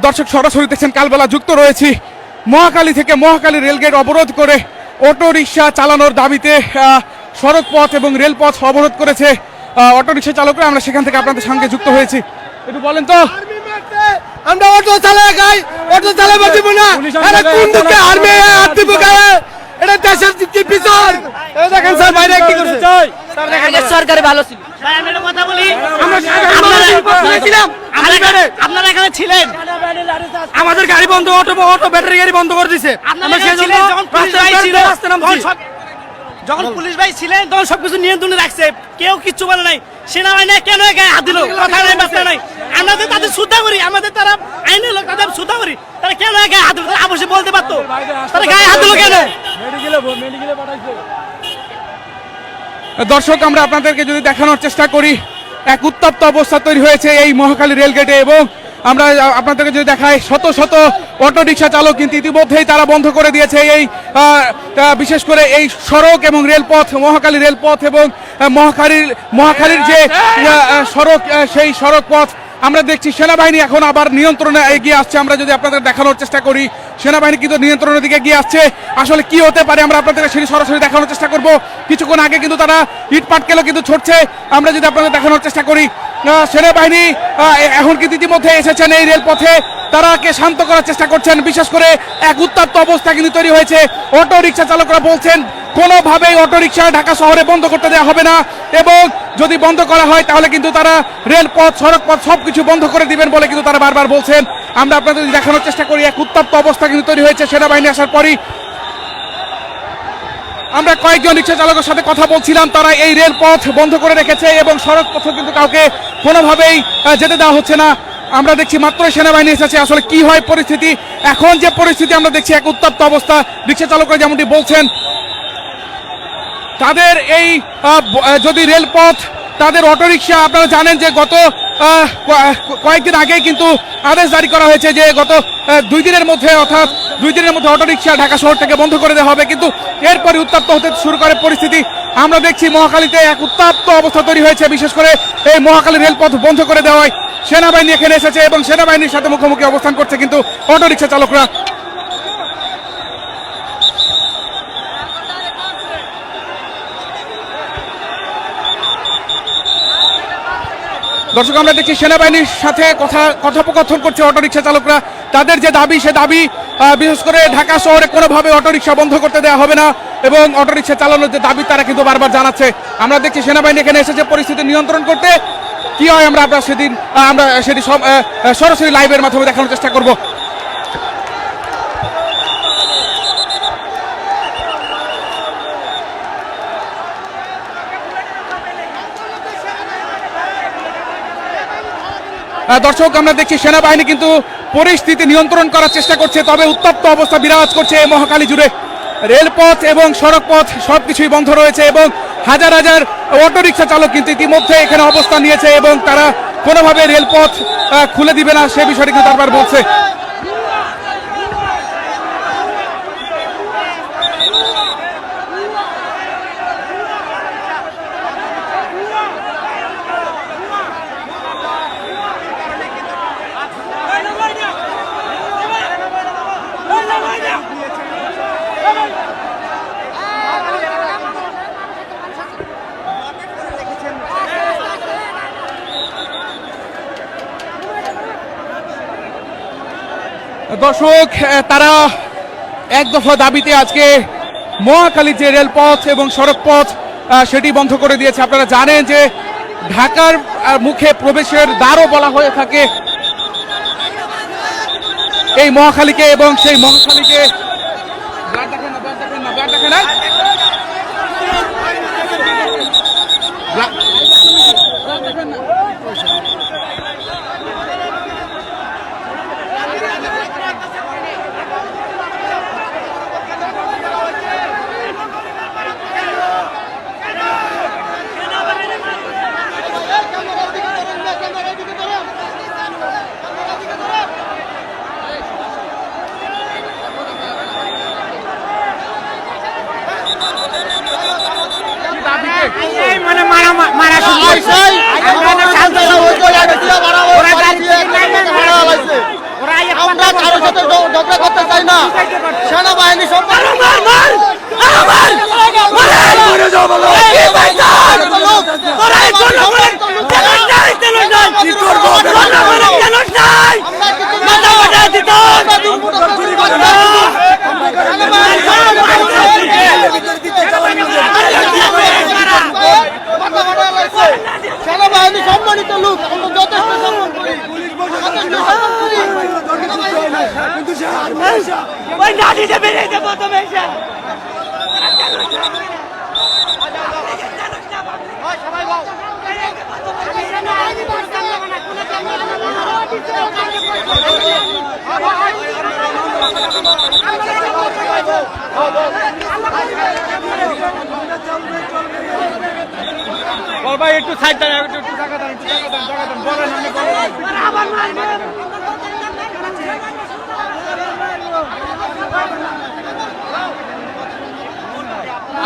দর্শক সরাসরি দেখছেন কালবেলা যুক্ত রয়েছি মহাখালী থেকে। মহাখালী রেলগেট অবরোধ করে অটো রিক্সা চালানোর দাবিতে সড়ক পথ এবং রেলপথ অবরোধ করেছে অটো রিক্সা চালকরা। আমরা সেখান থেকে আপনাদের সঙ্গে যুক্ত হয়েছি। একটু বলেন তো, আমরা অটো চালাই গাই, অটো চালাবো দিব না। আরে কোন দিকে আর্মি হাত দিব গায়ে? এটা দেশের কি পিছন? এই দেখেন স্যার বাইরে কি করছে? স্যার দেখেন সরকারি ভালো ছিল। ভাই আমি একটা কথা বলি, আমরা ছিলাম আপনারা এখানে ছিলেন, আমাদের গাড়ি বন্ধ, অটো ব্যাটারি গাড়ি বন্ধ করে দিয়েছে। আপনারা এখানে ছিলেন যখন পুলিশ ভাই ছিল, যখন পুলিশ ভাই ছিলেন তখন সবকিছু নিয়ন্ত্রণে রাখছে, কেউ কিচ্ছু বলে নাই। সেনাবাহিনী কেন গায়ে হাত দিল? কথা নাই বার্তা নাই। আমরা তো তাদের শ্রদ্ধা করি, আমাদের তারা আইনের লোক, তাদের শ্রদ্ধা করি। তারা কেন গায়ে হাত দিল? তারা অবশ্যই বলতে পারতো, তারা গায়ে হাত দিল কেন? দর্শক আমরা আপনাদেরকে যদি দেখানোর চেষ্টা করি, এক উত্তপ্ত অবস্থা তৈরি হয়েছে এই মহাখালী রেলগেটে। এবং আমরা আপনাদেরকে যদি দেখাই, শত শত অটো রিক্সা চালক কিন্তু ইতিমধ্যেই তারা বন্ধ করে দিয়েছে এই বিশেষ করে এই সড়ক এবং রেলপথ, মহাখালী রেলপথ এবং মহাখালীর যে সড়ক, সেই সড়ক পথ আমরা দেখছি সেনাবাহিনী এখন আবার নিয়ন্ত্রণে এগিয়ে আসছে। আমরা যদি আপনাদের দেখানোর চেষ্টা করি, সেনাবাহিনী কিন্তু নিয়ন্ত্রণের দিকে এগিয়ে আসছে। আসলে কি হতে পারে আমরা আপনাদেরকে সেটি সরাসরি দেখানোর চেষ্টা করব। কিছুক্ষণ আগে কিন্তু তারা ইট পাটকেলও কিন্তু ছড়ছে। আমরা যদি আপনাদের দেখানোর চেষ্টা করি, সেনাবাহিনী এখন কিন্তু ইতিমধ্যে এসেছেন এই রেলপথে, তারাকে শান্ত করার চেষ্টা করছেন। বিশেষ করে এক উত্তপ্ত অবস্থা কিন্তু তৈরি হয়েছে। অটো রিক্সা চালকরা বলছেন কোনোভাবেই অটো রিক্সা ঢাকা শহরে বন্ধ করতে দেওয়া হবে না, এবং যদি বন্ধ করা হয় তাহলে কিন্তু তারা রেলপথ, সড়কপথ সবকিছু বন্ধ করে দিবেন বলে কিন্তু তারা বারবার বলছেন। আমরা আপনাদের দেখানোর চেষ্টা করি, এক উত্তপ্ত অবস্থা কিন্তু তৈরি হয়েছে সেনাবাহিনী আসার পরই। আমরা কয়েকজন রিক্সা চালকের সাথে কথা বলছিলাম, তারা এই রেলপথ বন্ধ করে রেখেছে এবং সড়ক পথে কিন্তু কাউকে কোনোভাবেই যেতে দেওয়া হচ্ছে না। আমরা দেখছি মাত্র সেনাবাহিনী এসেছে। আসলে কি হয় পরিস্থিতি, এখন যে পরিস্থিতি আমরা দেখছি এক উত্তপ্ত অবস্থা। রিক্সা চালকরা যেমনটি বলছেন, তাদের এই যদি রেলপথ, তাদের অটোরিকশা, আপনারা জানেন যে গত কয়েকদিন আগে কিন্তু আদেশ জারি করা হয়েছে যে গত 2 দিনের মধ্যে, অর্থাৎ 2 দিনের মধ্যে অটোরিকশা ঢাকা শহর থেকে বন্ধ করে দেওয়া হবে। কিন্তু এরপরে উত্তপ্ত হতে শুরু করে পরিস্থিতি। আমরা দেখছি মহাখালীতে এক উত্তপ্ত অবস্থা তৈরি হয়েছে, বিশেষ করে এই মহাখালী রেলপথ বন্ধ করে দেওয়ায় সেনাবাহিনী এখানে এসেছে এবং সেনাবাহিনীর সাথে মুখোমুখি অবস্থান করছে কিন্তু অটোরিকশা চালকরা। দর্শক আমরা দেখছি সেনাবাহিনীর সাথে কথোপকথন করছে অটোরিকশা চালকরা। তাদের যে দাবি, সে দাবি বিশেষ করে ঢাকা শহরে কোনোভাবে অটোরিকশা বন্ধ করতে দেওয়া হবে না এবং অটোরিকশা চালানোর যে দাবি তারা কিন্তু বারবার জানাচ্ছে। আমরা দেখছি সেনাবাহিনী এখানে এসেছে পরিস্থিতি নিয়ন্ত্রণ করতে। কি হয় আমরা সেটি সরাসরি লাইভের মাধ্যমে দেখানোর চেষ্টা করব। দর্শক আমরা দেখছি সেনাবাহিনী কিন্তু পরিস্থিতি নিয়ন্ত্রণ করার চেষ্টা করছে, তবে উত্তপ্ত অবস্থা বিরাজ করছে মহাখালী জুড়ে। রেলপথ এবং সড়কপথ সবকিছুই বন্ধ রয়েছে এবং হাজার হাজার অটোরিকশা চালক কিন্তু ইতিমধ্যে এখানে অবস্থান নিয়েছে এবং তারা কোনোভাবে রেলপথ খুলে দিবে না সে বিষয়টি কিন্তু বারবার বলছে। দর্শক তারা এক দফা দাবিতে আজকে মহাখালী যে রেলপথ এবং সড়কপথ সেটি বন্ধ করে দিয়েছে। আপনারা জানেন যে ঢাকার মুখে প্রবেশের দ্বারও বলা হয়ে থাকে এই মহাখালীকে, এবং সেই মহাখালীকে ওরা কারোর সাথে ঝগড়া করতে চাই না। সেনাবাহিনী সেনাবাহিনী সম্মানিত লোক, আমরা যথেষ্ট সম্মান করি। ভাই একটু সাইড দেন, একটু টাকা দেন, বলেন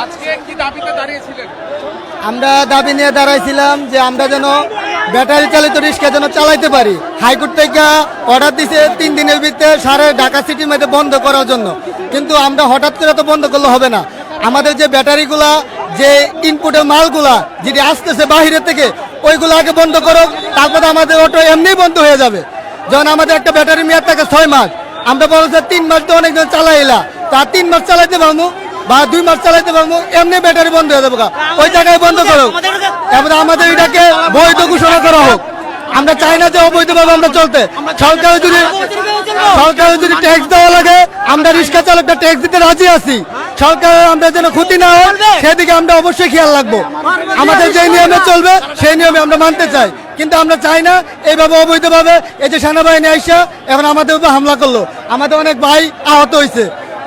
আজকে কি দাবিতে দাঁড়িয়েছিলেন? আমরা দাবি নিয়ে দাঁড়াইছিলাম যে আমরা যেন ব্যাটারি চালিত রিক্সা যেন চালাইতে পারি। হাইকোর্ট থেকে অর্ডার দিছে 3 দিনের ভিতরে সারা ঢাকা সিটির মধ্যে বন্ধ করার জন্য, কিন্তু আমরা হঠাৎ করে তো বন্ধ করলে হবে না। আমাদের যে ব্যাটারিগুলা, যে ইনপুটের মালগুলা যেটি আসতেছে বাহিরে থেকে, ওইগুলো আগে বন্ধ করো, তারপরে আমাদের অটো এমনি বন্ধ হয়ে যাবে। যখন আমাদের একটা ব্যাটারি মেয়াদ থাকে 6 মাস, আমরা বলছি 3 মাস তো অনেকজন চালাইলা, তা 3 মাস চালাইতে পারবো বা 2 মাস চালাইতে পারবো, এমনি ব্যাটারি বন্ধ হয়ে যাবে। ওই জায়গায় বন্ধ করো, এবারে আমাদের এটাকে বৈধ ঘোষণা করা হোক। আমরা চাই না যে অবৈধভাবে আমরা চলতে। সরকারের যদি ট্যাক্স দেওয়া লাগে, আমরা রিক্সা চালকটা ট্যাক্স দিতে রাজি আছি। সরকারের আমরা যেন ক্ষতি না হয় সেদিকে আমরা অবশ্যই খেয়াল রাখবো। আমাদের যে নিয়মে চলবে সেই নিয়মে আমরা মানতে চাই, কিন্তু আমরা চাই না এইভাবে অবৈধভাবে এই যে সেনাবাহিনী আইসা এখন আমাদের উপর হামলা করলো। আমাদের অনেক ভাই আহত হয়েছে,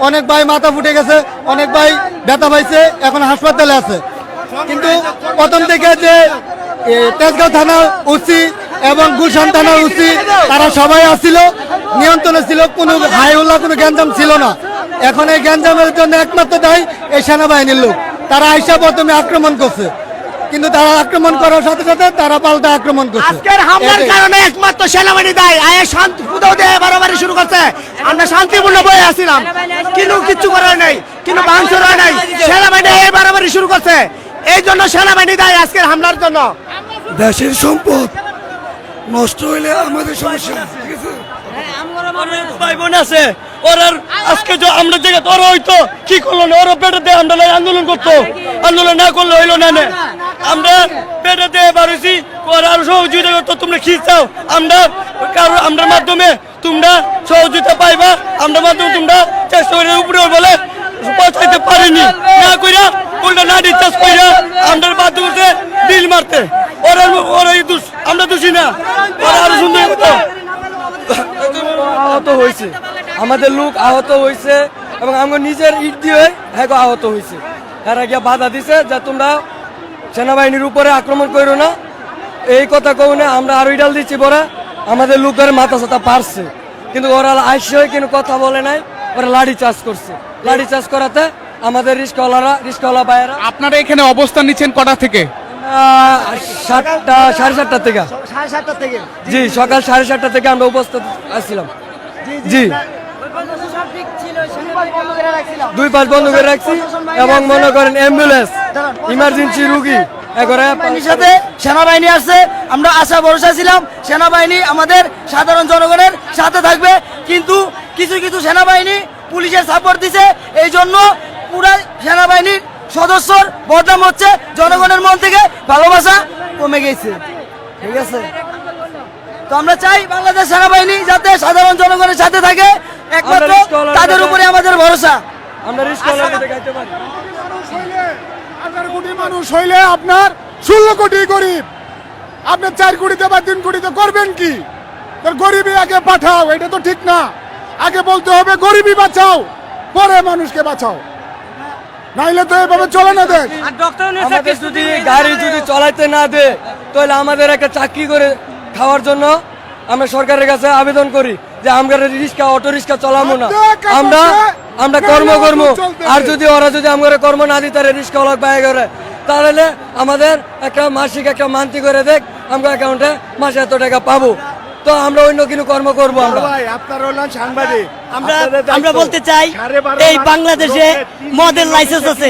অনেক ভাই মাথা ফুটে গেছে, অনেক ভাই ব্যথা পাইছে, এখন হাসপাতালে আছে। কিন্তু প্রথম থেকে যে তেজগাঁও থানার ওসি এবং গুলশান থানার ওসি তারা সবাই আসছিল, নিয়ন্ত্রণে ছিল, কোনো হাইহুল্লা কোনো গ্যাঞ্জাম ছিল না। এখন এই গ্যাঞ্জামের জন্য একমাত্র দায়ী এই সেনাবাহিনীর লোক। তারা আইসা প্রথমে আক্রমণ করছে, কিন্তু তারা আক্রমণ করার সাথে সাথে তারা পাল্টা আক্রমণ করছে। আজকের হামলার কারণে একমাত্র সেনাবাহিনী দায়ী। আয়ে শান্তি ফুটাও দিয়ে বাড়াবাড়ি শুরু করছে। আমরা শান্তিপূর্ণ বয়ে আসছিলাম, কিন্তু কিচ্ছু করার নেই, কিন্তু ভাঙচুর হয় নাই। সেনাবাহিনী এই বাড়াবাড়ি শুরু করছে, এই জন্য সেনাবাহিনী দায়ী আজকের হামলার জন্য। দেশের সম্পদ নষ্ট হইলে আমাদের সমস্যা, ঠিক আছে? ভাই বোন আছে, ওরা আজকে আমরা জায়গা ওরা হইতো কি করলো না, ওরা পেটে দিয়ে আমরা আন্দোলন করতো, আন্দোলন না করলে হইলো না। আমরা পেটে দিয়ে বাড়িছি, ওরা আরো সহযোগিতা করতো। তোমরা কি চাও? আমরা কারো আমরা মাধ্যমে তোমরা সহযোগিতা পাইবা, আমরা মাধ্যমে তোমরা চেষ্টা করে উপরে বলে পৌঁছাইতে পারিনি, না কইরা উল্টা না ডিসচার্জ কইরা আমরা বাধ্য করতে ডিল মারতে। ওরাই দোষ, আমরা দোষী না। ওরা আরো সুন্দর হতো। আহত হয়েছে, আমাদের লোক আহত হয়েছে, এবং আমার নিজের ইট দিয়ে হ্যাঁ আহত হয়েছে। এরা গিয়ে বাধা দিছে যে তোমরা সেনাবাহিনীর উপরে আক্রমণ করো না, এই কথা কও না। আমরা আরো ডাল দিচ্ছি পরে আমাদের লোকের মাথা সাথা পারছে, কিন্তু ওরা আসছে কিন্তু কথা বলে নাই, ওরা লাঠি চার্জ করছে। লাঠি চার্জ করাতে আমাদের রিস্কওয়ালা ভাইয়েরা। আপনারা এখানে অবস্থান নিচ্ছেন কটা থেকে? 7টা, 7:30 থেকে। জি, সকাল 7:30 থেকে আমরা উপস্থিত আসছিলাম। জি, 2 পাশ বন্ধ করে রাখছি, এবং মনে করেন অ্যাম্বুলেন্স, ইমার্জেন্সি রুগী সাথে সেনাবাহিনী আছে। আমরা আশা ভরসা ছিলাম সেনাবাহিনী আমাদের সাধারণ জনগণের সাথে থাকবে, কিন্তু কিছু কিছু সেনাবাহিনী পুলিশের সাপোর্ট দিছে, এই জন্য পুরা সেনাবাহিনীর সদস্যর বদনাম হচ্ছে। জনগণের মন থেকে ভালোবাসা কমে গেছে, ঠিক আছে? তো আমরা চাই বাংলাদেশ সেনাবাহিনী যাতে সাধারণ জনগণের সাথে থাকে, একমাত্র তাদের উপরে আমাদের ভরসা। আমরা রিস্কওয়ালাকে দেখাইতে পারি। 11 কোটি মানুষ হইলে আপনার 16 কোটি গরিব, আপনি 4 কোটিতে বা 3 কোটিতে করবেন কি? গরিবই আগে পাঠাও, এটা তো ঠিক না। আগে বলতে হবে গরিবই বাঁচাও, পরে মানুষকে বাঁচাও, নাইলে তো এভাবে চলে না দেশ। আমাদের যদি গাড়ি যদি চালাইতে না দে, তাহলে আমাদের একটা চাকরি করে খাওয়ার জন্য আমরা সরকারের কাছে আবেদন করি যে আমরা রিক্সা, অটো রিক্সা চালাবো না, আমরা কর্ম করবো। আর যদি ওরা যদি আমরা কর্ম না দিই, তাহলে রিক্সাওয়ালা ব্যয় করে, তাহলে আমাদের একটা মাসিক একটা মান্থলি করে দেখ, আমরা অ্যাকাউন্টে মাসে এত টাকা পাবো। তো আমরা অন্য কোনো কর্ম করবো আমরা। ভাই আপনারা হলেন সাংবাদিক, আমরা আপনাদের দায়িত্ব। আমরা বলতে চাই 12.5 এই বাংলাদেশে মদের লাইসেন্স আছে,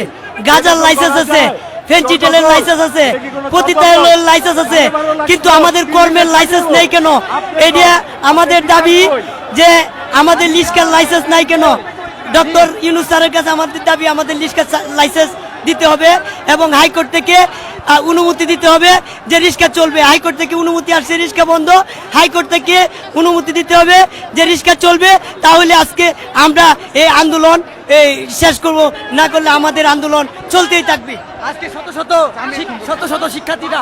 গাঁজার লাইসেন্স আছে, ফেন্সিডিলের লাইসেন্স আছে, পতিতালয়ের লাইসেন্স আছে, কিন্তু আমাদের কর্মের লাইসেন্স নেই কেন? এটা আমাদের দাবি যে আমাদের লিস্কার লাইসেন্স নাই কেন? ডক্টর ইউনূস স্যারের কাছে আমাদের দাবি আমাদের লিস্কার লাইসেন্স দিতে হবে এবং হাইকোর্ট থেকে অনুমতি দিতে হবে যে রিক্সা চলবে। হাইকোর্ট থেকে অনুমতি আসছে রিক্সা বন্ধ, হাইকোর্ট থেকে অনুমতি দিতে হবে যে রিক্সা চলবে, তাহলে আজকে আমরা এই আন্দোলন শেষ করব, না করলে আমাদের আন্দোলন চলতেই থাকবে। আজকে শত শত শিক্ষার্থীরা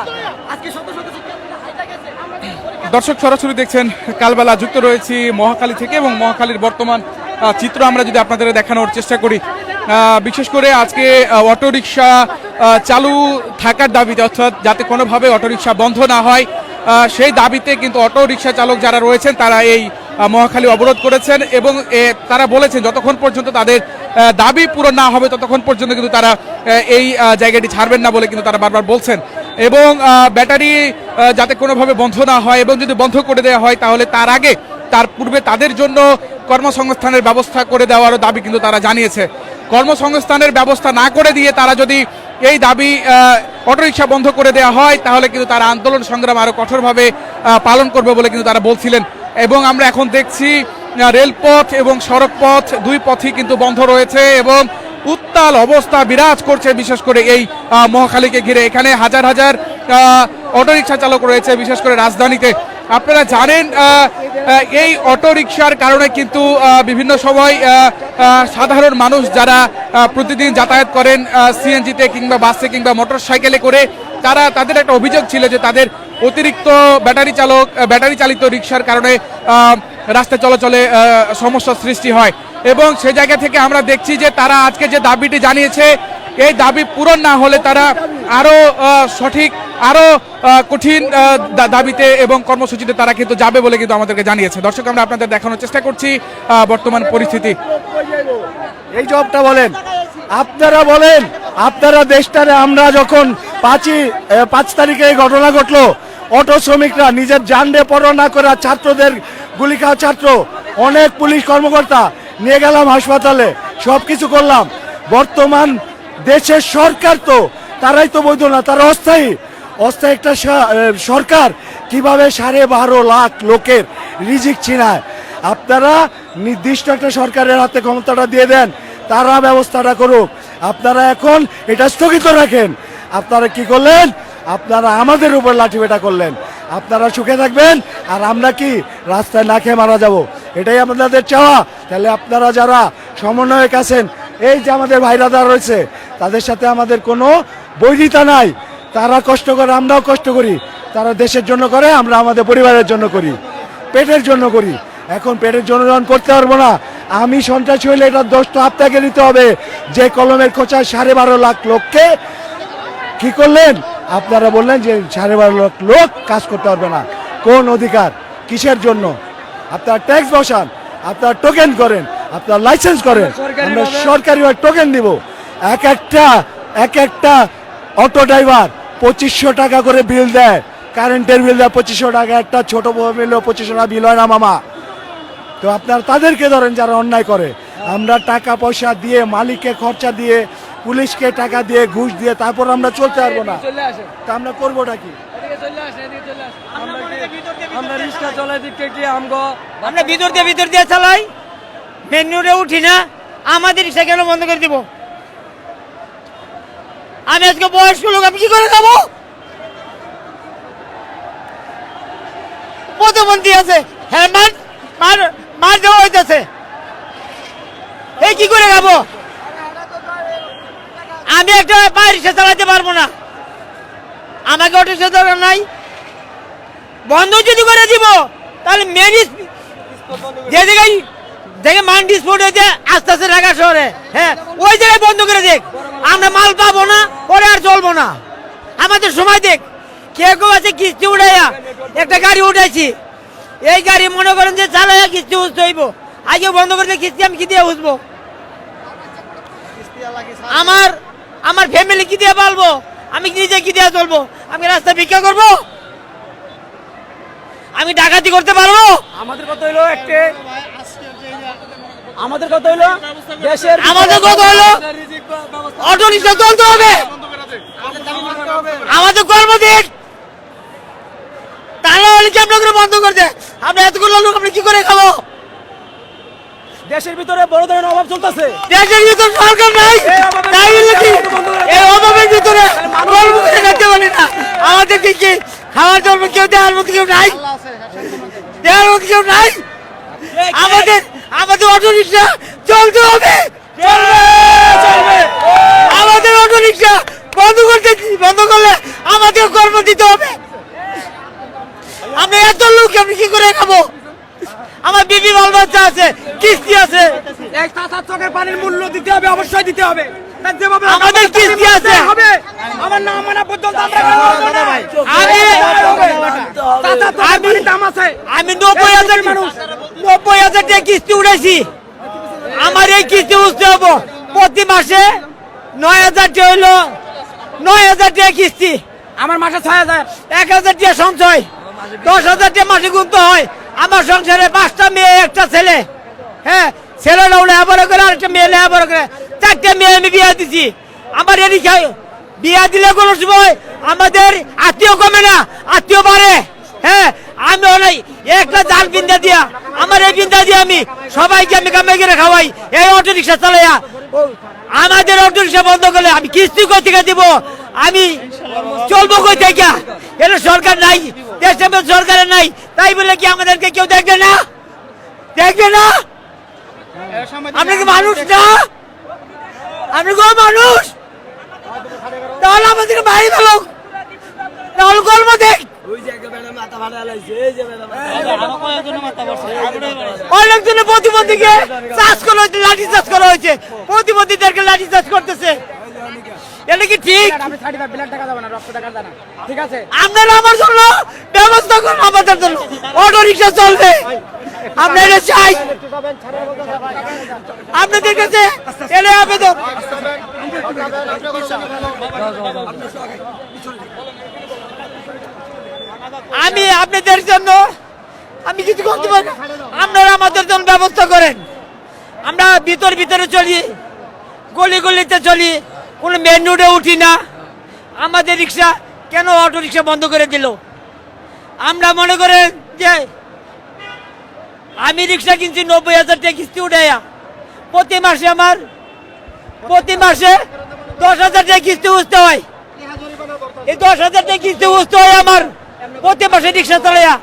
দর্শক সরাসরি দেখছেন কালবেলা, যুক্ত রয়েছি মহাখালী থেকে এবং মহাখালীর বর্তমান চিত্র আমরা যদি আপনাদের দেখানোর চেষ্টা করি। বিশেষ করে আজকে অটোরিকশা চালু থাকার দাবিতে, অর্থাৎ যাতে কোনোভাবে অটোরিকশা বন্ধ না হয় সেই দাবিতে কিন্তু অটোরিকশা চালক যারা রয়েছেন তারা এই মহাখালী অবরোধ করেছেন এবং তারা বলেছেন যতক্ষণ পর্যন্ত তাদের দাবি পূরণ না হবে ততক্ষণ পর্যন্ত কিন্তু তারা এই জায়গাটি ছাড়বেন না বলে কিন্তু তারা বারবার বলছেন। এবং ব্যাটারি যাতে কোনোভাবে বন্ধ না হয় এবং যদি বন্ধ করে দেওয়া হয় তাহলে তার পূর্বে তাদের জন্য কর্মসংস্থানের ব্যবস্থা করে দেওয়ারও দাবি কিন্তু তারা জানিয়েছে। কর্মসংস্থানের ব্যবস্থা না করে দিয়ে তারা যদি এই দাবি অটোরিকশা বন্ধ করে দেওয়া হয় তাহলে কিন্তু তারা আন্দোলন সংগ্রাম আরো কঠোরভাবে পালন করবে বলে কিন্তু তারা বলছিলেন। এবং আমরা এখন দেখছি রেলপথ এবং সড়ক পথ দুই পথই কিন্তু বন্ধ রয়েছে এবং উত্তাল অবস্থা বিরাজ করছে, বিশেষ করে এই মহাখালীকে ঘিরে। এখানে হাজার হাজার অটোরিকশা চালক রয়েছে, বিশেষ করে রাজধানীতে। আপনারা জানেন এই অটোরিকশার কারণে কিন্তু বিভিন্ন সময় সাধারণ মানুষ যারা প্রতিদিন যাতায়াত করেন সিএনজিতে কিংবা বাসে কিংবা মোটর সাইকেলে করে, তাদের একটা অভিযোগ ছিল যে তাদের অতিরিক্ত ব্যাটারি চালিত রিকশার কারণে রাস্তা চলাচলে সমস্যার সৃষ্টি হয়। এবং সে জায়গা থেকে আমরা দেখছি যে তারা আজকে যে দাবিটি জানিয়েছে, এই দাবি পূরণ না হলে তারা আরো কঠিন দাবিতে এবং কর্মসূচিতে তারা কিন্তু যাবে বলে কিন্তু আমাদেরকে জানিয়েছে। দর্শক, আমরা আপনাদের দেখানোর চেষ্টা করছি বর্তমান পরিস্থিতি। এই জবটা বলেন, আপনারা বলেন, আপনারা দেশটারে আমরা যখন 5 তারিখে এই ঘটনা ঘটলো, অটো শ্রমিকরা নিজের জানডে পরোয়া না করে ছাত্রদের গুলি খাওয়া ছাত্র, অনেক পুলিশ কর্মকর্তা নিয়ে গেলাম হাসপাতালে, সব কিছু করলাম। বর্তমান দেশের সরকার তো তারাই তো বৈধ না, তারা অস্থায়ী একটা সরকার কিভাবে 12.5 লাখ লোকের রিজিক ছিনায়। আপনারা নির্দিষ্ট একটা সরকারের হাতে ক্ষমতাটা দিয়ে দেন, তারা ব্যবস্থাটা করুক। আপনারা এখন এটা স্থগিত রাখেন। আপনারা কি করলেন? আপনারা আমাদের উপর লাঠিপেটা করলেন। আপনারা সুখে থাকবেন আর আমরা কি রাস্তায় না খেয়ে মারা যাব, এটাই আপনাদের চাওয়া। তাহলে আপনারা যারা সমন্বয়ক আছেন, এই যে আমাদের ভাইরা যারা রয়েছে, তাদের সাথে আমাদের কোনো বৈরিতা নাই। তারা কষ্ট করে, আমরাও কষ্ট করি। তারা দেশের জন্য করে, আমরা আমাদের পরিবারের জন্য করি, পেটের জন্য করি। এখন পেটের জন্য যখন করতে পারবো না, আমি সন্ত্রাসী হইলে এটার দোষ তো আপনাকে নিতে হবে। যে কলমের খোঁচায় 12.5 লাখ লোককে কি করলেন? আপনারা বললেন যে 12.5 লাখ লোক কাজ করতে পারবে না। কোন অধিকার, কিসের জন্য? আপনারা ট্যাক্স বসান, আপনারা টোকেন করেন, আপনারা লাইসেন্স করেন, আমরা সরকারিভাবে টোকেন দিব। এক একটা অটো ড্রাইভার 2500 টাকা করে বিল দেয়, কারেন্টের বিল দেয় 2500 টাকা। একটা ছোট বউ মিলেও 2500 টাকা বিল হয় না মামা? তো আপনারা তাদেরকে ধরেন যারা অন্যায় করে। আমরা টাকা পয়সা দিয়ে, মালিককে খরচা দিয়ে, পুলিশকে টাকা দিয়ে, ঘুষ দিয়ে, তারপর আমরা চলতে পারবো না। তা আমরা করবোটা কি? আমরা রিক্সা চলাই দিকে কি আমরা ভিতর দিয়ে চালাই, মেন রোডে উঠি না, আমাদের রিক্সা কেন বন্ধ করে দিব? আমি আজকে বয়স্ক লোক, আমি কি করে যাবো? প্রতিবন্ধী আছে, হ্যাঁ মার দেওয়া হইতেছে, এই কি করে যাবো? আমি একটা পায়ে রিক্সা চালাতে পারবো না, আমাকে অটো রিক্সা দরকার নাই। বন্ধ যদি করে দিব তাহলে যে জায়গায় দেখে মান্ডি স্পোর্ট হয়েছে আস্তে আস্তে ঢাকা শহরে, হ্যাঁ ওই জায়গায় বন্ধ করে দেখ। আমরা মাল পাবো না, পরে আর চলবো না। আমাদের সময় দেখ, কেউ আছে কিস্তি উঠাইয়া একটা গাড়ি উঠাইছি, এই গাড়ি মনে করেন যে চালাইয়া কিস্তি উঠতে হইব। আগে বন্ধ করে দিয়ে কিস্তি আমি কি দিয়ে উঠবো? আমার ফ্যামিলি কি দিয়ে পালবো? আমি নিজে কি দিয়ে চলবো? আমি রাস্তায় ভিক্ষা করবো? আমি ডাকাতি করতে পারবো? আমাদের কথা হলো একটা আমাদের কথা হলো দেশের আমাদের কথা হলো অটো রিক্সা চলতে হবে, আমাদের কর্ম দিক, তা না হলে কি আপনাদের বন্ধ করে দেয়? আমরা এতগুলো লোক আমরা কি করে খাবো? দেশের ভিতরে বড় ধরনের অভাব চলতেছে। দেশের ভিতরে সরকার নাই, তাই বলে কি এই অভাবের ভিতরে কর্ম করে খেতে পারি না? আমাদের কি খাওয়ার জন্য কেউ দেওয়ার মতো কেউ নাই, দেওয়ার মতো কেউ নাই। আমাদের আমাদের অটো রিক্সা চলতে হবে, আমাদের অটো রিক্সা বন্ধ করলে আমাদের কর্ম দিতে হবে। আমরা এত লোক আমি কি করে খাবো? আমার বিবি বাল বাচ্চা আছে, কিস্তি আছে, এক 7-8 চকের পানির মূল্য দিতে হবে, অবশ্যই দিতে হবে। তার যেভাবে আমাদের কিস্তি আছে। হবে আমার নাম মানা পর্যন্ত আমরা দাম আছে। আমি 90,000 মানুষ, 90,000 টাকা কিস্তি উঠেছি। আমার এই কিস্তি বুঝতে হবো প্রতি মাসে 9,000 টাকা হইলো, 9,000 টাকা কিস্তি। আমার মাসে 6,000, 1,000 টাকা সঞ্চয়, 10,000 টাকা মাসে গুনতে হয়। আমার সংসারে 5টা মেয়ে, একটা ছেলে। হ্যাঁ, ছেলেরা লেখাপড়া করে, আরেকটা মেয়ে লেখাপড়া করে, 4টে মেয়ে আমি বিয়ে দিছি। আমার এদিক বিয়া দিলে কোনো সময় আমাদের আত্মীয় কমে না, আত্মীয় বাড়ে। হ্যাঁ, আমি অনেক একটা জাল বিন্দা দিয়া, আমার এই বিন্দা দিয়ে আমি সবাইকে আমি কামাই করে খাওয়াই এই অটো রিক্সা চালাইয়া। আমাদের অটো রিক্সা বন্ধ করলে আমি কিস্তি কই থেকে দিব? আমি চলবো কই থেকে? এটা সরকার নাই, দেশের মধ্যে সরকারের নাই, তাই বলে কি আমাদেরকে কেউ দেখবে না? দেখবে না? আপনি কি মানুষ না? আপনি কোন মানুষ? তাহলে আমাদেরকে বাড়ি গেল, তাহলে কর্ম দেখ। অনেকজনের প্রতিবন্ধীকে চাষ করা হয়েছে, লাঠি চাষ করা হয়েছে, প্রতিবন্ধীদেরকে লাঠি চাষ করতেছে। এটা কি ঠিক? ঠিক আছে, আপনারা আমার জন্য ব্যবস্থা করুন, আমাদের জন্য অটো রিক্সা চলবে, আমরা এটা চাই। আপনাদের কাছে এলে আবেদন, আমি আপনাদের জন্য আমি কিছু করতে পারি, আপনারা আমাদের জন্য ব্যবস্থা করেন। আমরা ভিতরে চলি, গলি গলিতে চলি, কোনো মেন রোডে উঠি না। আমাদের রিক্সা কেন অটো রিক্সা বন্ধ করে দিল? আমরা মনে করেন যে আমি রিক্সা কিনছি 90,000 টাকা কিস্তি উঠাইয়া, প্রতি মাসে 10,000 টাকা কিস্তি বুঝতে হয়। এই 10,000 টাকা কিস্তি বুঝতে হয় আমার প্রতি মাসে রিক্সা চালাইয়া।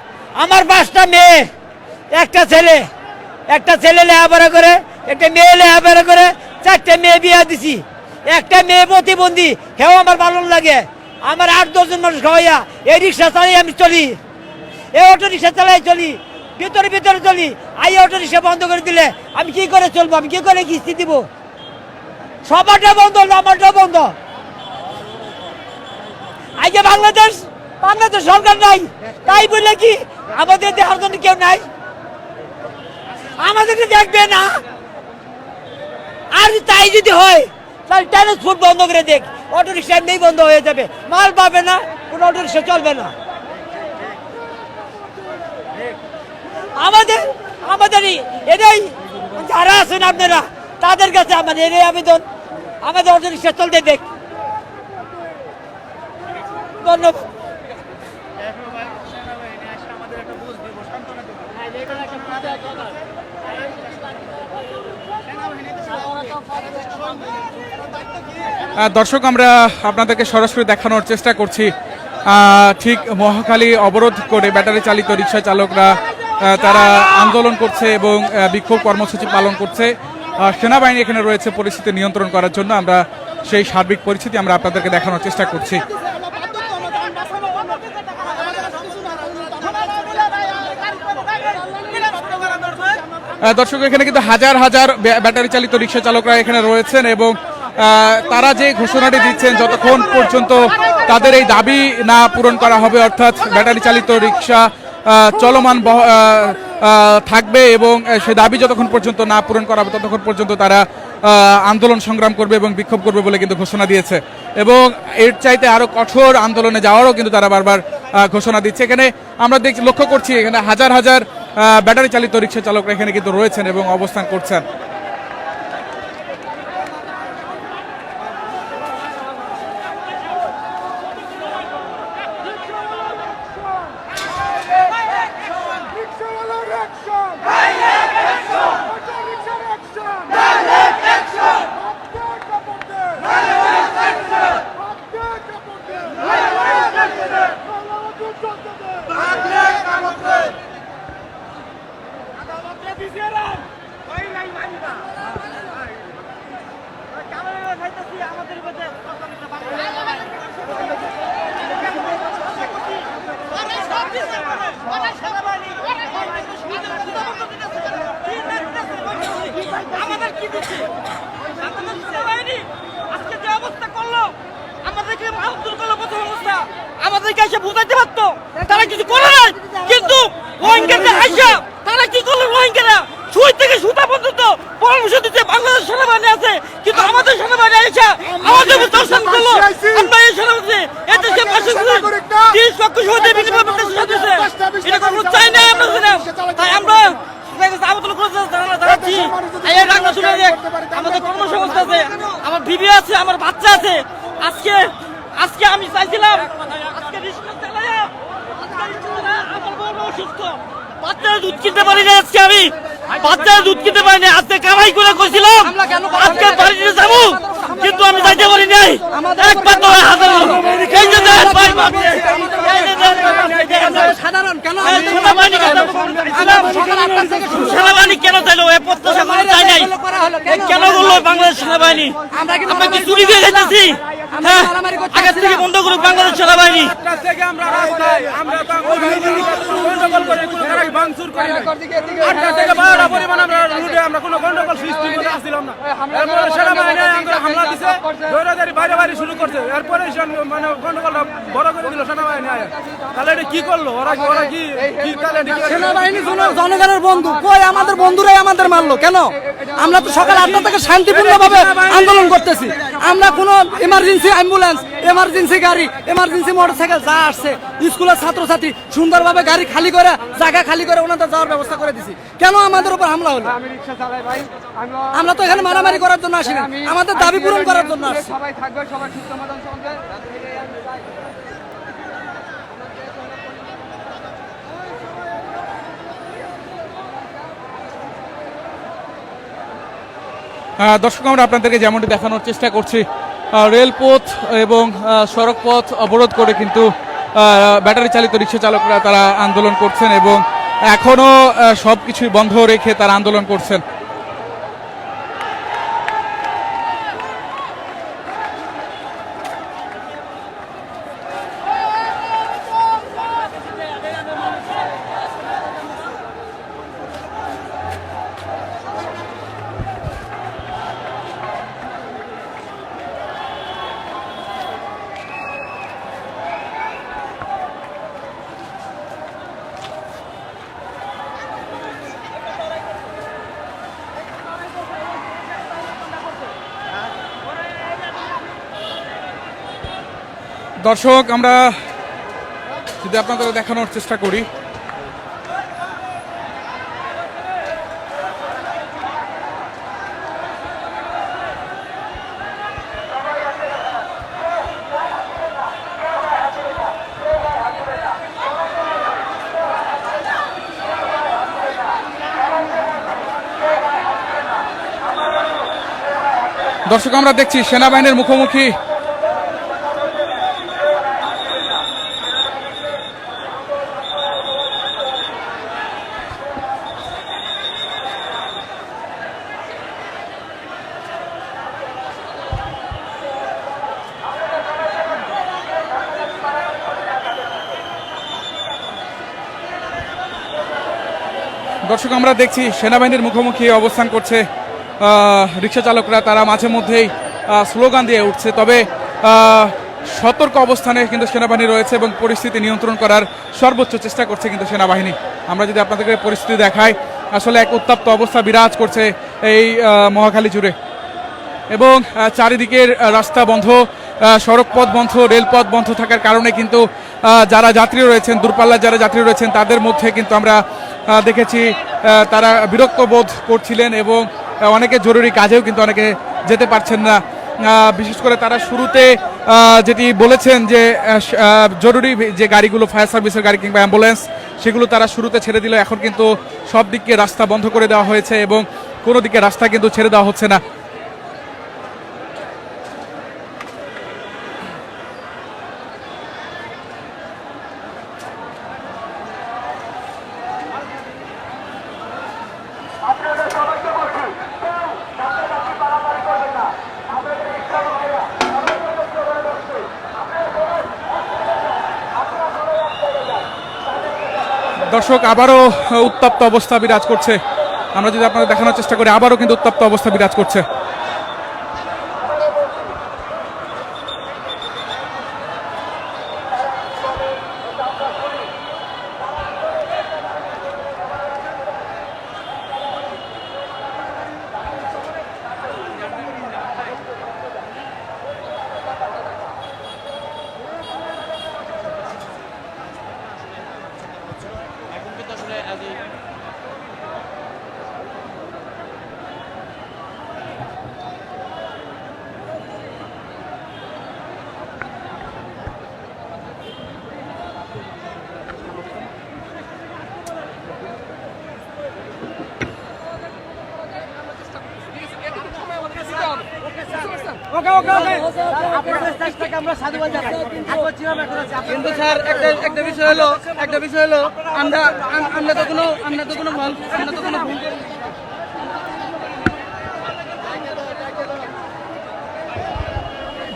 আমার 5টা মেয়ে, একটা ছেলে লেখাপড়া করে, একটা মেয়ে লেখাপড়া করে, 4টে মেয়ে বিয়া দিছি। একটা মেয়ে প্রতিবন্ধী, হেও আমার ভালো লাগে। আমার 8-10 জন মানুষ খাওয়াইয়া এই রিক্সা চালাই আমি চলি, এই অটো রিক্সা চালাই চলি, ভিতরে চলি। এই অটো রিক্সা বন্ধ করে দিলে আমি কি করে চলবো? আমি কি করে কিস্তি দিব? সবারটা বন্ধ হলো, আমারটাও বন্ধ। আজকে বাংলাদেশ সরকার নাই, তাই বলে কি আমাদের দেখার জন্য কেউ নাই? আমাদেরকে দেখবে না। আর তাই যদি হয় তাহলে ট্রান্সপোর্ট বন্ধ করে দেখ, অটো রিক্সা এমনি বন্ধ হয়ে যাবে, মাল পাবে না, কোনো অটো রিক্সা চলবে না। আমাদের এটাই যারা আছেন আপনারা, তাদের কাছে আমাদের এটাই আবেদন, আমাদের অটো রিক্সা চলতে দেখ। ধন্যবাদ। দর্শক, আমরা আপনাদেরকে সরাসরি দেখানোর চেষ্টা করছি ঠিক মহাখালী অবরোধ করে ব্যাটারি চালিত রিক্সা চালকরা তারা আন্দোলন করছে এবং বিক্ষোভ কর্মসূচি পালন করছে। সেনাবাহিনী এখানে রয়েছে পরিস্থিতি নিয়ন্ত্রণ করার জন্য। আমরা সেই সার্বিক পরিস্থিতি আমরা আপনাদেরকে দেখানোর চেষ্টা করছি। দর্শক, এখানে কিন্তু হাজার হাজার ব্যাটারি চালিত রিক্সা চালকরা এখানে রয়েছেন এবং তারা যে ঘোষণাটি দিচ্ছেন, যতক্ষণ পর্যন্ত তাদের এই দাবি না পূরণ করা হবে, অর্থাৎ ব্যাটারি চালিত রিক্সা চলমান থাকবে এবং সে দাবি যতক্ষণ পর্যন্ত না পূরণ করা হবে ততক্ষণ পর্যন্ত তারা আন্দোলন সংগ্রাম করবে এবং বিক্ষোভ করবে বলে কিন্তু ঘোষণা দিয়েছে। এবং এর চাইতে আরো কঠোর আন্দোলনে যাওয়ারও কিন্তু তারা বারবার ঘোষণা দিচ্ছে। এখানে আমরা লক্ষ্য করছি এখানে হাজার হাজার ব্যাটারি চালিত রিক্সা চালকরা এখানে কিন্তু রয়েছেন এবং অবস্থান করছেন। আমাদের কি দিচ্ছে আমাদের সেনাবাহিনী আজকে যে অবস্থা করলো আমাদেরকে মারধর করলো প্রথম অবস্থা আমাদেরকে এসে বুঝাইতে পারতো তারা কিছু করে নাই কিন্তু রোহিঙ্গাদের আইসা তারা কি করলো রোহিঙ্গারা সুই থেকে সুতা পর্যন্ত পরামর্শ দিতে বাংলাদেশ সেনাবাহিনী আছে কিন্তু আমাদের সেনাবাহিনী আইসা আমাদের উপর দর্শন করলো আমরা এই সেনাবাহিনী এতে সে পাশে 30 লক্ষ শহীদের বিনিময়ে এটা কোনো চাই না আমরা তাই আমরা আমাদের কর্মসংস্থা আছে আমার বিবি আছে আমার বাচ্চা আছে আজকে আজকে আমি চাইছিলাম আজকে আমার বউ অসুস্থ বাচ্চারা দুধ কিনতে পারি না আজকে আমি বাচ্চারা দুধ কিনতে পারি না আজকে কামাই করে কইছিলাম আজকে বাড়িতে যাবো কিন্তু আমি যাইতে পারি নাই একবার তো হাজার এই যে সাধারণ কেন সেনাবাহিনী কেন চাইলো এ প্রত্যাশা করে চাই নাই কেন বললো বাংলাদেশ সেনাবাহিনী আমরা কি চুরি দিয়ে যাইতেছি হ্যাঁ আগের থেকে বন্ধ করুক বাংলাদেশ সেনাবাহিনী শুরু করছে এরপরে মানে গন্ডগোলটা বড় করে দিল সেনাবাহিনী তাহলে এটা কি করলো ওরা কি সেনাবাহিনী জনগণের বন্ধু কই আমাদের বন্ধুরাই আমাদের মারলো কেন আমরা তো সকাল 8টা থেকে শান্তিপূর্ণভাবে আন্দোলন করতেছি আমরা কোনো এমার্জেন্সি অ্যাম্বুলেন্স এমার্জেন্সি গাড়ি এমার্জেন্সি মোটরসাইকেল যা আসছে স্কুলের ছাত্রছাত্রী সুন্দরভাবে গাড়ি খালি করে জায়গা খালি করে ওনাদের যাওয়ার ব্যবস্থা করে দিছি কেন আমাদের উপর হামলা হলো আমরা তো এখানে মারামারি করার জন্য আসি না আমাদের দাবি পূরণ করার জন্য আসছি সবাই থাকবে সবাই সুস্থ মতন চলবে। দর্শক আমরা আপনাদেরকে যেমনটি দেখানোর চেষ্টা করছি রেলপথ এবং সড়ক পথ অবরোধ করে কিন্তু ব্যাটারি চালিত রিক্সা চালকরা তারা আন্দোলন করছেন এবং এখনো সবকিছুই বন্ধ রেখে তারা আন্দোলন করছেন। দর্শক আমরা যদি আপনাদের দেখানোর চেষ্টা করি দর্শক আমরা দেখছি সেনাবাহিনীর মুখোমুখি দর্শক আমরা দেখছি সেনাবাহিনীর মুখোমুখি অবস্থান করছে রিক্সা চালকরা তারা মাঝে মধ্যেই স্লোগান দিয়ে উঠছে তবে সতর্ক অবস্থানে কিন্তু সেনাবাহিনী রয়েছে এবং পরিস্থিতি নিয়ন্ত্রণ করার সর্বোচ্চ চেষ্টা করছে কিন্তু সেনাবাহিনী। আমরা যদি আপনাদেরকে পরিস্থিতি দেখাই আসলে এক উত্তপ্ত অবস্থা বিরাজ করছে এই মহাখালী জুড়ে এবং চারিদিকের রাস্তা বন্ধ সড়ক পথ বন্ধ, রেলপথ বন্ধ থাকার কারণে কিন্তু যারা যাত্রী রয়েছেন, দূরপাল্লার যারা যাত্রী রয়েছেন তাদের মধ্যে কিন্তু আমরা দেখেছি তারা বিরক্ত বোধ করছিলেন এবং অনেকে জরুরি কাজেও কিন্তু অনেকে যেতে পারছেন না। বিশেষ করে তারা শুরুতে যেটি বলেছেন যে জরুরি যে গাড়িগুলো, ফায়ার সার্ভিসের গাড়ি কিংবা অ্যাম্বুলেন্স, সেগুলো তারা শুরুতে ছেড়ে দিল। এখন কিন্তু সব দিকে রাস্তা বন্ধ করে দেওয়া হয়েছে এবং কোনো দিকে রাস্তা কিন্তু ছেড়ে দেওয়া হচ্ছে না। দর্শক, আবারও উত্তপ্ত অবস্থা বিরাজ করছে। আমরা যদি আপনাদের দেখানোর চেষ্টা করি, আবারও কিন্তু উত্তপ্ত অবস্থা বিরাজ করছে। কিন্তু স্যার একটা বিষয় হলো আমরা তো কোনো ভুল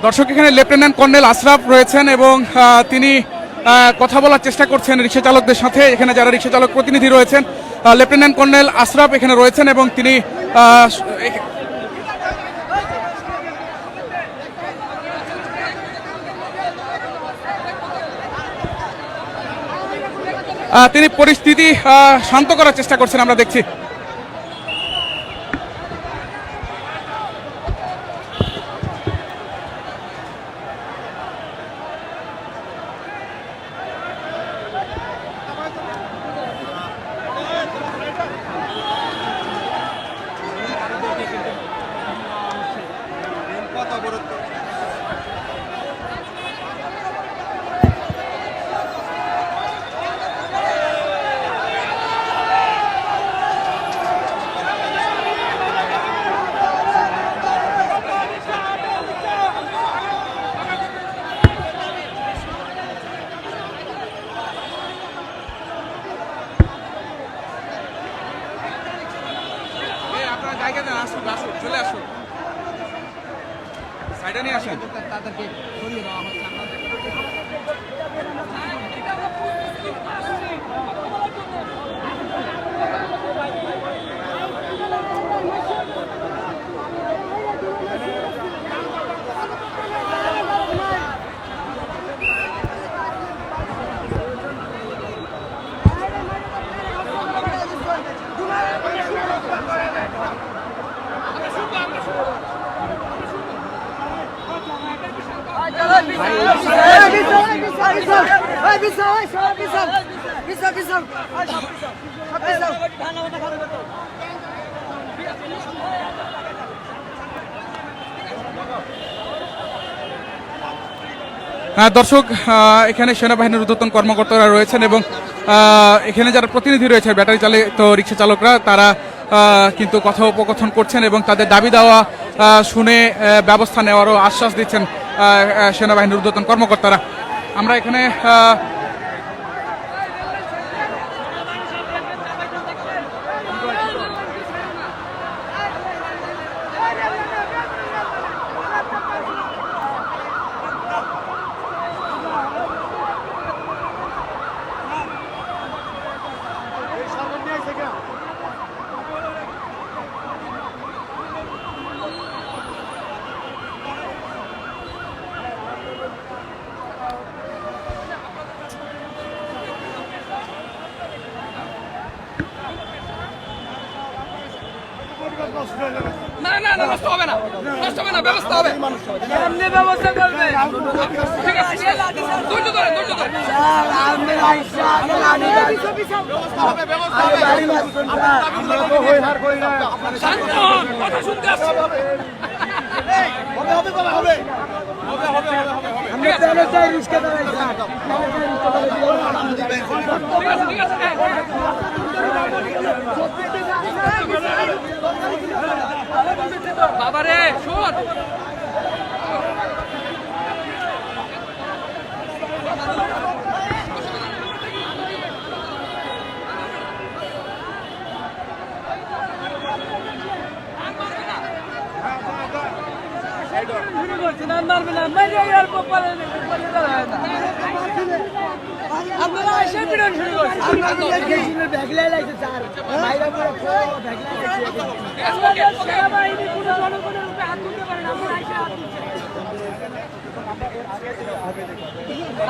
দর্শক, এখানে লেফটেন্যান্ট কর্নেল আশরাফ রয়েছেন এবং তিনি কথা বলার চেষ্টা করছেন রিক্সা চালকদের সাথে। এখানে যারা রিক্সা চালক প্রতিনিধি রয়েছেন, লেফটেন্যান্ট কর্নেল আশরাফ এখানে রয়েছেন এবং তিনি পরিস্থিতি শান্ত করার চেষ্টা করছেন, আমরা দেখছি। চলে আসুন, সাইডে নিয়ে আসেন। তাদেরকে সরিয়ে দেওয়া হচ্ছে। দর্শক, এখানে সেনাবাহিনীর ঊর্ধ্বতন কর্মকর্তারা রয়েছেন এবং এখানে যারা প্রতিনিধি রয়েছে ব্যাটারি চালিত রিক্সা চালকরা, তারা কিন্তু কথোপকথন করছেন এবং তাদের দাবি দেওয়া শুনে ব্যবস্থা নেওয়ারও আশ্বাস দিচ্ছেন সেনাবাহিনীর ঊর্ধ্বতন কর্মকর্তারা। আমরা এখানে না না না, নষ্ট হবে না, নষ্ট হবে না, ব্যবস্থা হবে। এমনি ব্যবস্থা করবে। ঠিক আছে, ধৈর্য ধরেন, ধৈর্য ধরেন। শান্ত হন, কথা শুনতে আসছি। ঠিক আছে, ঠিক আছে। বাবারে শোন, আপনারা এসে বিরোধ শুরু করছেন।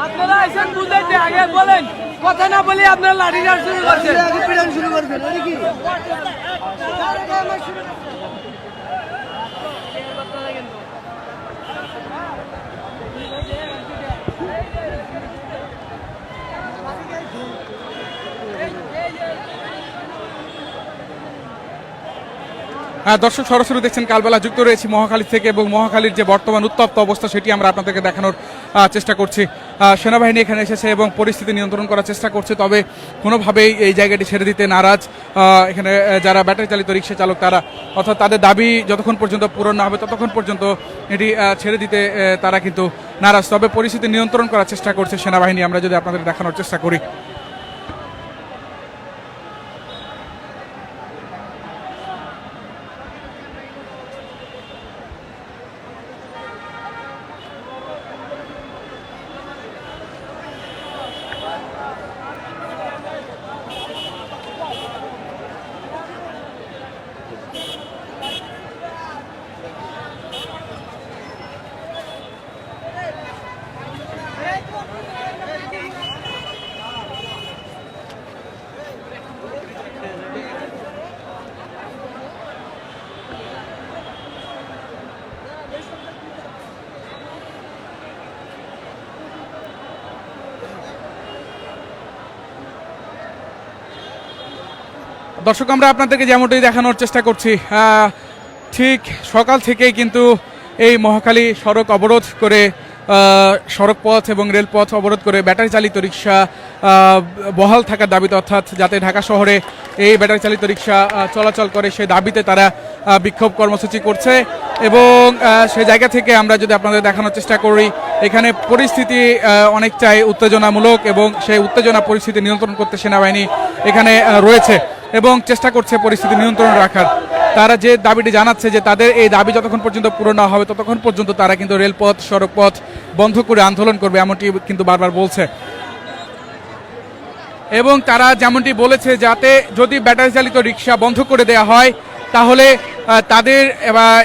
আপনারা এসেন বুঝাইতে আগে বলেন, কথা না বলে আপনারা লাঠিচার্জ শুরু করছেন। শুরু করবেন কি? দর্শক সরাসরি দেখছেন কালবেলা যুক্ত রয়েছে মহাখালী থেকে এবং মহাখালীর যে বর্তমান উত্তপ্ত অবস্থা সেটি আমরা আপনাদেরকে দেখানোর চেষ্টা করছি। সেনাবাহিনী এখানে এসেছে এবং পরিস্থিতি নিয়ন্ত্রণ করার চেষ্টা করছে, তবে কোনোভাবেই এই জায়গাটি ছেড়ে দিতে নারাজ এখানে যারা ব্যাটারি চালিত রিক্সা চালক তারা, অর্থাৎ তাদের দাবি যতক্ষণ পর্যন্ত পূরণ না হবে ততক্ষণ পর্যন্ত এটি ছেড়ে দিতে তারা কিন্তু নারাজ। তবে পরিস্থিতি নিয়ন্ত্রণ করার চেষ্টা করছে সেনাবাহিনী, আমরা যদি আপনাদের দেখানোর চেষ্টা করি। দর্শক আমরা আপনাদেরকে যেমনটাই দেখানোর চেষ্টা করছি, ঠিক সকাল থেকেই কিন্তু এই মহাখালী সড়ক অবরোধ করে সড়ক পথ এবং রেলপথ অবরোধ করে ব্যাটারি চালিত রিক্সা বহাল থাকার দাবিতে, অর্থাৎ যাতে ঢাকা শহরে এই ব্যাটারি চালিত রিক্সা চলাচল করে সেই দাবিতে তারা বিক্ষোভ কর্মসূচি করছে। এবং সেই জায়গা থেকে আমরা যদি আপনাদের দেখানোর চেষ্টা করি, এখানে পরিস্থিতি অনেকটাই উত্তেজনামূলক এবং সেই উত্তেজনা পরিস্থিতি নিয়ন্ত্রণ করতে সেনাবাহিনী এখানে রয়েছে এবং চেষ্টা করছে পরিস্থিতি নিয়ন্ত্রণ রাখার। তারা যে দাবিটি জানাচ্ছে যে তাদের এই দাবি যতক্ষণ পর্যন্ত পূরণ না হবে ততক্ষণ পর্যন্ত তারা কিন্তু রেলপথ সড়কপথ বন্ধ করে আন্দোলন করবে, এমনটি কিন্তু বারবার বলছে। এবং তারা যেমনটি বলেছে যাতে যদি ব্যাটারি চালিত রিক্সা বন্ধ করে দেওয়া হয় তাহলে তাদের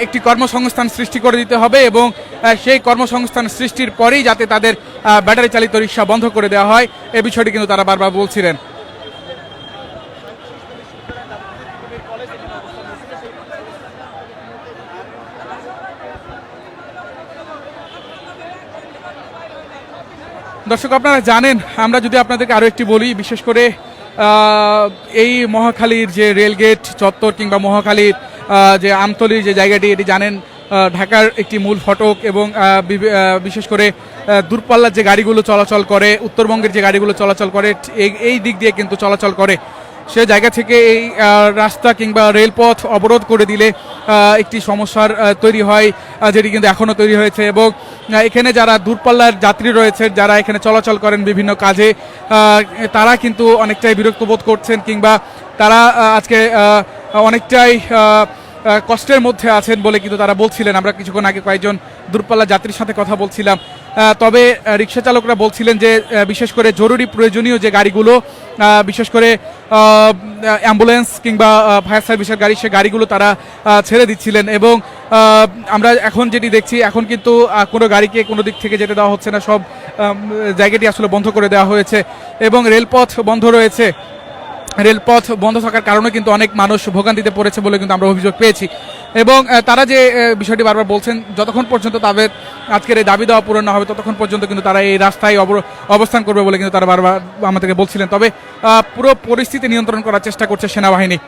একটি কর্মসংস্থান সৃষ্টি করে দিতে হবে এবং সেই কর্মসংস্থান সৃষ্টির পরেই যাতে তাদের ব্যাটারি চালিত রিক্সা বন্ধ করে দেওয়া হয়, এ বিষয়টি কিন্তু তারা বারবার বলছিলেন। দর্শক আপনারা জানেন, আমরা যদি আপনাদেরকে আরও একটি বলি, বিশেষ করে এই মহাখালীর যে রেলগেট চত্বর কিংবা মহাখালীর যে আমতলির যে জায়গাটি, এটি জানেন ঢাকার একটি মূল ফটক এবং বিশেষ করে দূরপাল্লার যে গাড়িগুলো চলাচল করে, উত্তরবঙ্গের যে গাড়িগুলো চলাচল করে এই দিক দিয়ে কিন্তু চলাচল করে। সে জায়গা থেকে এই রাস্তা কিংবা রেলপথ অবরোধ করে দিলে একটি সমস্যার তৈরি হয়, যেটি কিন্তু এখনও তৈরি হয়েছে। এবং এখানে যারা দূরপাল্লার যাত্রী রয়েছে, যারা এখানে চলাচল করেন বিভিন্ন কাজে, তারা কিন্তু অনেকটাই বিরক্ত বোধ করছেন কিংবা তারা আজকে অনেকটাই কষ্টের মধ্যে আছেন বলে কিন্তু তারা বলছিলেন। আমরা কিছুক্ষণ আগে কয়েকজন দূরপাল্লার যাত্রীর সাথে কথা বলছিলাম, তবে রিক্সা চালকরা বলছিলেন যে বিশেষ করে জরুরি প্রয়োজনীয় যে গাড়িগুলো, বিশেষ করে অ্যাম্বুলেন্স কিংবা ফায়ার সার্ভিসের গাড়ি, সে গাড়িগুলো তারা ছেড়ে দিচ্ছিলেন। এবং আমরা এখন যেটি দেখছি, এখন কিন্তু কোনো গাড়িকে কোনো দিক থেকে যেতে দেওয়া হচ্ছে না, সব জায়গাটি আসলে বন্ধ করে দেওয়া হয়েছে এবং রেলপথ বন্ধ রয়েছে। রেলপথ বন্ধ থাকার কারণে কিন্তু অনেক মানুষ ভোগান্তিতে পড়েছে বলে কিন্তু আমরা অভিযোগ পেয়েছি এবং তারা যে বিষয়টি বারবার বলছেন যতক্ষণ পর্যন্ত তাদের আজকের এই দাবি দেওয়া পূরণ না হবে ততক্ষণ পর্যন্ত কিন্তু তারা এই রাস্তায় অবস্থান করবে বলে কিন্তু তারা বারবার আমাদেরকে বলছিলেন। তবে পুরো পরিস্থিতি নিয়ন্ত্রণ করার চেষ্টা করছে সেনাবাহিনী।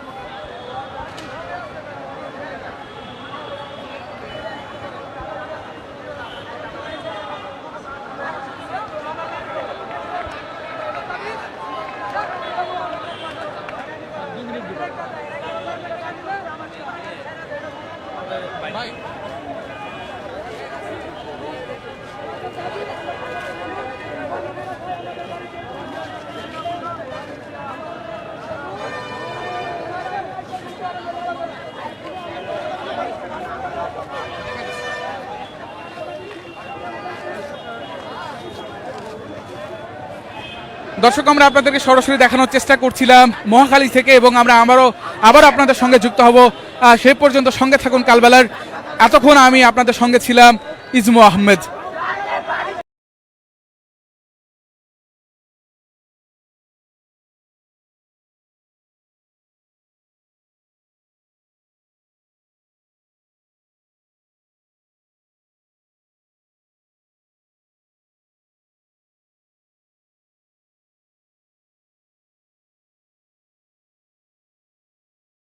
দর্শক আমরা আপনাদেরকে সরাসরি দেখানোর চেষ্টা করছিলাম মহাখালী থেকে এবং আমরা আবার আপনাদের সঙ্গে যুক্ত হব। সেই পর্যন্ত সঙ্গে থাকুন কালবেলার। এতক্ষণ আমি আপনাদের সঙ্গে ছিলাম ইজমু আহমেদ।